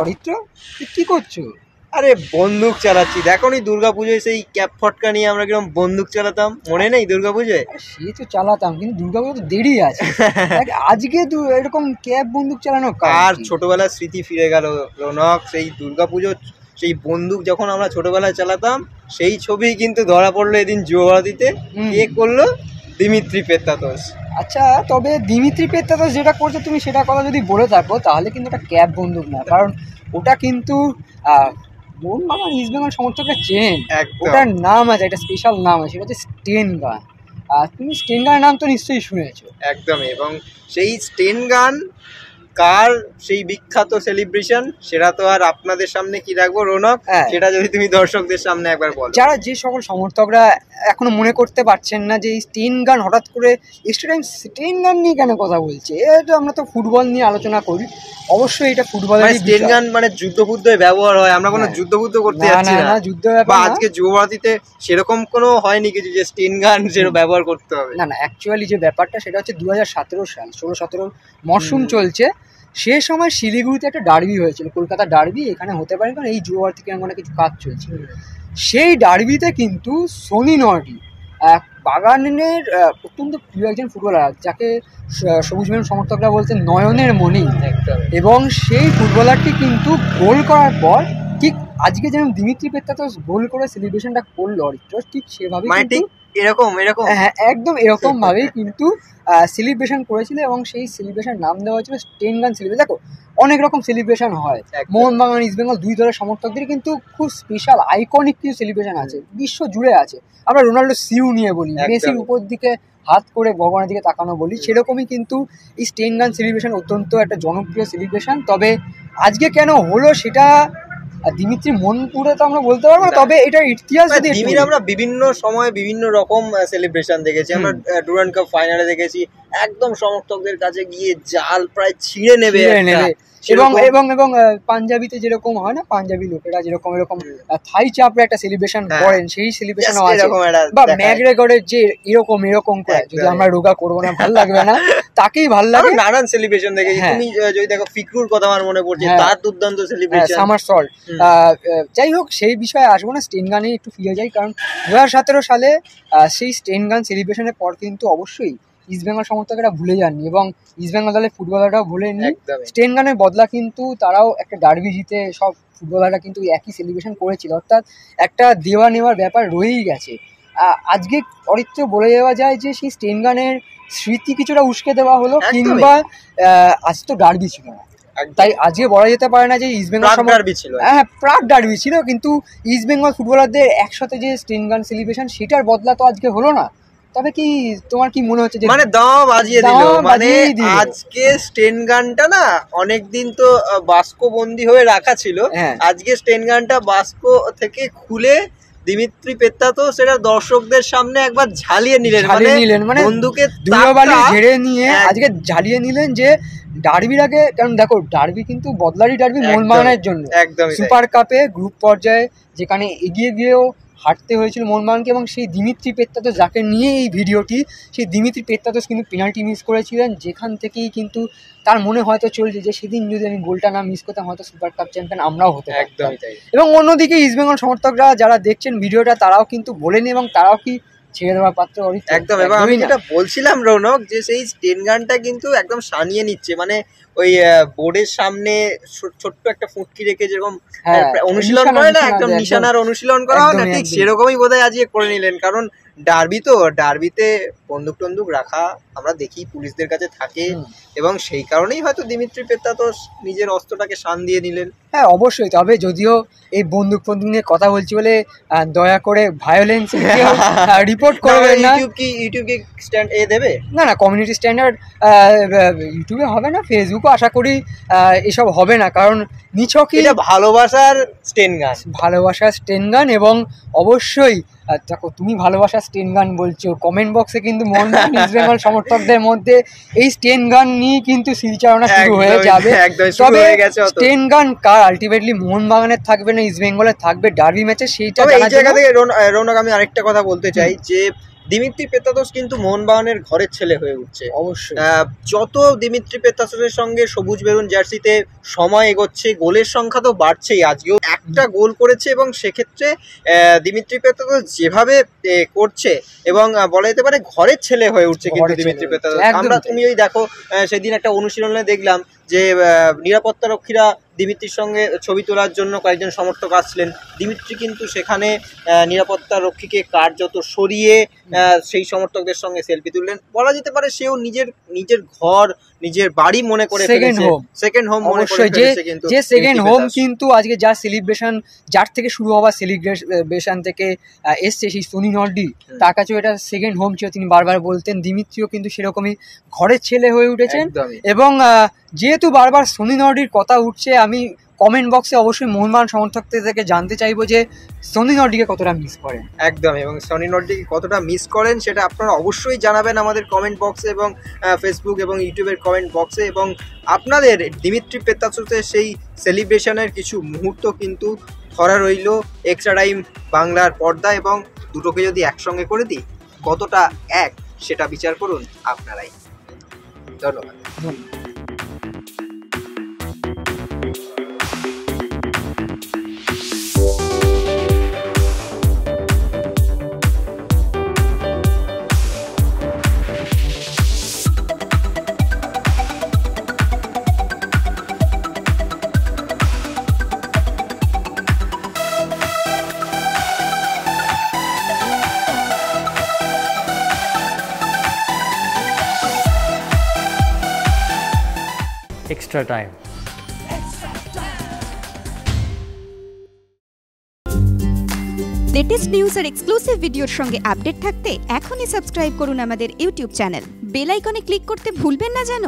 অরিত্র কি করছো? আরে বন্দুক চালাচ্ছি, দেখো নি দুর্গাপুজোয় সেই ক্যাপ ফটকা নিয়ে আমরা কিরকম বন্দুক চালাতাম, মনে নেই দুর্গাপুজোয়? সে তো চালাতাম, কিন্তু দুর্গাপুজো তো দেরি আছে। আজকে এরকম ক্যাব বন্দুক চালানো আর ছোটবেলার স্মৃতি ফিরে গেল রৌনক। সেই দুর্গাপুজোর সেই বন্দুক যখন আমরা ছোটবেলায় চালাতাম, সেই ছবি কিন্তু ধরা পড়লো এদিন যুবভারতীতে। কে করলো? Dimitri Petratos. আচ্ছা, তবে দিমিত্রি পেত্রাতস যেটা করছে তুমি সেটা কথা যদি বলে থাকো তাহলে কিন্তু ওটা ক্যাব বন্দুক না, কারণ ওটা কিন্তু মোহনবাগান ইস্ট বেঙ্গল সমর্থকরা চেন। ওটার নাম আছে, একটা স্পেশাল নাম আছে, সেটা হচ্ছে স্টেন গান। তুমি স্টেন গানের নাম তো নিশ্চয়ই শুনেছো। একদমই। এবং সেই স্টেন গান কার সেই বিখ্যাত সেলিব্রেশন, সেটা তো আর আপনাদের সামনে কি রাখবো রৌনক, সেটা যদি তুমি দর্শকদের সামনে একবার বলো। যারা যে সকল সমর্থকরা এখনো মনে করতে পারছেন না যে এই স্টেন গান হঠাৎ করে এক্সট্রা টাইম স্টেন গান নিয়ে কেন কথা বলছে, এটা আমরা তো ফুটবল নিয়ে আলোচনা করি, অবশ্যই এটা ফুটবলের স্টেন গান মানে যুদ্ধবুদ্ধে ব্যবহার হয়, আমরা কোনো যুদ্ধবুদ্ধ করতে যাচ্ছি না, যুদ্ধ বা আজকে যুবভারতীতে সেরকম কোনো হয়নি কিছু যে স্টেন গান সেটা ব্যবহার করতে হবে। না, অ্যাকচুয়ালি যে ব্যাপারটা সেটা হচ্ছে 2017 সাল 16-17 মরশুম চলছে, সে সময় শিলিগুড়িতে একটা ডার্বি হয়েছিল, কলকাতা ডার্বি এখানে হতে পারে কারণ এই যুবভারতী ক্রীড়াঙ্গনে কিছু কাজ চলছে। সেই ডার্বিতে কিন্তু সনি নর্ডি বাগানের অত্যন্ত প্রিয় একজন ফুটবলার, যাকে সবুজ মেরুন সমর্থকরা বলছেন নয়নের মণি, এবং সেই ফুটবলারটি কিন্তু গোল করার পর ঠিক আজকে যেমন দিমিত্রি পেত্রাতস গোল করে সেলিব্রেশনটা করলো অরিত্র, ঠিক সেভাবে এরকম হ্যাঁ একদম এরকম ভাবেই কিন্তু সেলিব্রেশন করেছিল, এবং সেই সেলিব্রেশন নাম দেওয়া হয়েছিল স্টেন গান সেলিব্রেশন। দেখো অনেক রকম সেলিব্রেশন হয়, মোহনবাগান ইস্ট বেঙ্গল দুই দলের সমর্থকদের কিন্তু খুব স্পেশাল আইকনিক কিছু সেলিব্রেশন আছে, বিশ্ব জুড়ে আছে। আমরা রোনাল্ডো সিউ নিয়ে বলি, মেসির উপর দিকে হাত করে ভগবানের দিকে তাকানো বলি, সেরকমই কিন্তু এই স্টেন গান সেলিব্রেশন অত্যন্ত একটা জনপ্রিয় সেলিব্রেশন। তবে আজকে কেন হলো সেটা দিমিত্রি মন পুরো তো আমরা বলতে পারবো না, তবে এটার ইতিহাস যদি আমরা বিভিন্ন সময় বিভিন্ন রকম সেলিব্রেশন দেখেছি। আমরা ডুরান্ড কাপ ফাইনালে দেখেছি একদম সমর্থকদের কাছে গিয়ে জাল প্রায় ছিঁড়ে নেবে, এবং এবং এবং পাঞ্জাবিতে যেরকম হয় না, পাঞ্জাবি লোকেরা যেরকম এরকম থাই চাপড়ে একটা সেলিব্রেশন করেন, সেই সেলিব্রেশনও আছে। বা ম্যাকগ্রেগরের যে এরকম এরকম করে, যদি আমরা রোগা করবো না ভালো লাগবে না, তাকেই ভালো লাগে। নানান সেলিব্রেশন দেখেছি, তুমি যদি দেখো ফিকরুর কথা আমার মনে পড়ছে, তার দুর্দান্ত সেলিব্রেশন, সামার সল্ট। যাই হোক, সেই বিষয়ে আসবো না, স্টেন গানে একটু ফিরে যাই, কারণ 2017 সালে সেই স্টেন গান সেলিব্রেশনের পর কিন্তু অবশ্যই ইস্ট বেঙ্গল সমর্থকেরা ভুলে যাননি, এবং ইস্ট বেঙ্গল দলের ফুটবলাররাও ভুলেননি। স্টেন গানের বদলা কিন্তু তারাও একটা ডার্বি জিতে সব ফুটবলাররা কিন্তু একই সেলিব্রেশন করেছিল, অর্থাৎ একটা দেওয়া নেওয়ার ব্যাপার রয়েই গেছে। আজকে অরিত্র বলে দেওয়া যায় যে সেই স্টেন গানের স্মৃতি কিছুটা উস্কে দেওয়া হলো, কিংবা আজ তো ডার্বি ছিল না, তাই আজকে বলা যেতে পারে না যে ইস্ট বেঙ্গল প্রাগ ডার্বি ছিল, কিন্তু ইস্ট বেঙ্গল ফুটবলারদের একসাথে যে স্টেন গান সেলিব্রেশন সেটার বদলা তো আজকে হলো না। তবে কি তোমার কি মনে হচ্ছে যে মানে দাম বাজিয়ে দিল? মানে আজকে স্টেন গানটা না অনেকদিন তো বাস্কো বন্দি হয়ে রাখা ছিল, আজকে স্টেন গানটা বাস্কো থেকে খুলে দিমিত্রি পেত্রাতস সেটা দর্শকদের সামনে একবার ঝালিয়ে নিলেন, মানে বন্দুকে ধুলোবালি ঝেড়ে নিয়ে আজকে ঝালিয়ে নিলেন যে ডার্বির আগে, কারণ দেখো ডার্বি কিন্তু বদলারই ডার্বি মোহনবাগানের জন্য, সুপার কাপে গ্রুপ পর্যায়ে যেখানে এগিয়ে গিয়েও হাঁটতে হয়েছিল মোহনবাগানকে, এবং সেই দিমিত্রি পেত্রাতস যাকে নিয়ে এই ভিডিওটি, সেই দিমিত্রি পেত্রাতস কিন্তু পেনাল্টি মিস করেছিলেন, যেখান থেকেই কিন্তু তার মনে হয়তো চলছে যে সেদিন যদি আমি গোলটা না মিস করতাম হয়তো সুপার কাপ চ্যাম্পিয়ন আমরাও হতে পারতাম। এবং অন্যদিকে ইস্ট বেঙ্গল সমর্থকরা যারা দেখছেন ভিডিওটা তারাও কিন্তু বলেন, এবং তারাও কি ছেড়ে দেওয়ার পাত্র একদম। এবং আমি যেটা বলছিলাম রৌনক, যে সেই স্টেন গানটা কিন্তু একদম সানিয়ে নিচ্ছে, মানে ওই বোর্ডের সামনে ছোট্ট একটা ফুটকি রেখে যেরকম অনুশীলন করে না, একদম নিশানার অনুশীলন করা হয় না, ঠিক সেরকমই বোধহয় আজকে করে নিলেন। কারণ ডার্বি তো, ডার্বিতে বন্দুক টন্দুক রাখা আমরা দেখি পুলিশদের কাছে থাকে, এবং সেই কারণেই হয়তো দিমিত্রি পেত্রাতস নিজের অস্ত্রটাকে শান দিয়ে নিলেন। হ্যাঁ অবশ্যই, তবে যদিও এই বন্দুক নিয়ে কথা বলছি বলে দয়া করে ভায়োলেন্স রিপোর্ট করবেন না। ইউটিউব কি স্ট্যান্ড দেবে? না, কমিউনিটি স্ট্যান্ডার্ড ইউটিউবে হবে না, ফেসবুকও আশা করি এসব হবে না, কারণ নিছকই এটা ভালোবাসার স্টেন গান। এবং অবশ্যই দেখো, তুমি ভালোবাসার স্টেন গান বলছো, কমেন্ট বক্সে কিন্তু মোহনবাগান ইস্ট বেঙ্গল সমর্থকদের মধ্যে এই স্টেন গান নিয়ে কিন্তু স্মৃতিচারণা শুরু হয়ে যাবে। তবে স্টেন গান কার আলটিমেটলি মোহনবাগানের থাকবে না ইস্ট বেঙ্গলের থাকবে ডার্বি ম্যাচে, সেইটা এই জায়গা থেকে রৌনক আমি আরেকটা কথা বলতে চাই, যে দিমিত্রি পেত্রাতোস কিন্তু মোহনবাগানের ঘরের ছেলে হয়ে উঠছে অবশ্যই। যত দিমিত্রি পেত্রাতোসের সঙ্গে সবুজ মেরুন জার্সিতে সময় এগোচ্ছে, গোলের সংখ্যা তো বাড়ছেই। আজকেও একটা গোল করেছে এবং সেক্ষেত্রে দিমিত্রি পেত্রাতোস যেভাবে করছে এবং বলা যেতে পারে ঘরের ছেলে হয়ে উঠছে কিন্তু দিমিত্রি পেত্রাতোস। আমরা তুমি ওই দেখো সেদিন একটা অনুশীলনে দেখলাম যে নিরাপত্তা রক্ষীরা দিমিত্রির সঙ্গে ছবি তোলার জন্য কয়েকজন সমর্থক আসছিলেন, দিমিত্রি কিন্তু সেখানে নিরাপত্তা রক্ষীকে কার্যত সরিয়ে সেই সমর্থকদের সঙ্গে সেলফি তুললেন। বলা যেতে পারে সেও নিজের ঘর, নিজের বাড়ি মনে করে ফেলেছে, সেকেন্ড হোম মনে করে ফেলেছে। কিন্তু যে সেকেন্ড হোম কিন্তু আজকে যা সেলিব্রেশন, যার থেকে শুরু হওয়া সেলিব্রেশন থেকে এসছে সেই সোনি নর্ডি, তার কাছেও এটা সেকেন্ড হোম ছিল। তিনি বারবার বলতেন দিমিত্রিও কিন্তু সেরকমই ঘরের ছেলে হয়ে উঠেছেন। এবং যেহেতু বারবার সোনি নর্ডির কথা উঠছে, আমি কমেন্ট বক্সে অবশ্যই মোহনবাগান সমর্থকদের থেকে জানতে চাইবো যে সোনি নর্ডিকে কতটা মিস করেন। একদম, এবং সোনি নর্ডিকে কতটা মিস করেন সেটা আপনারা অবশ্যই জানাবেন আমাদের কমেন্ট বক্সে এবং ফেসবুক এবং ইউটিউবের কমেন্ট বক্সে। এবং আপনাদের দিমিত্রি পেত্রাতোসের সেই সেলিব্রেশনের কিছু মুহূর্ত কিন্তু ধরা রইল এক্সট্রা টাইম বাংলার পর্দা, এবং দুটোকে যদি একসঙ্গে করে দিই কতটা এক সেটা বিচার করুন আপনারাই। ধন্যবাদ। Extra time. লেটেস্ট নিউজ আর এক্সক্লুসিভ ভিডিওর সঙ্গে আপডেট থাকতে এখনই সাবস্ক্রাইব করুন আমাদের ইউটিউব চ্যানেল। বেল আইকনে ক্লিক করতে ভুলবেন না যেন।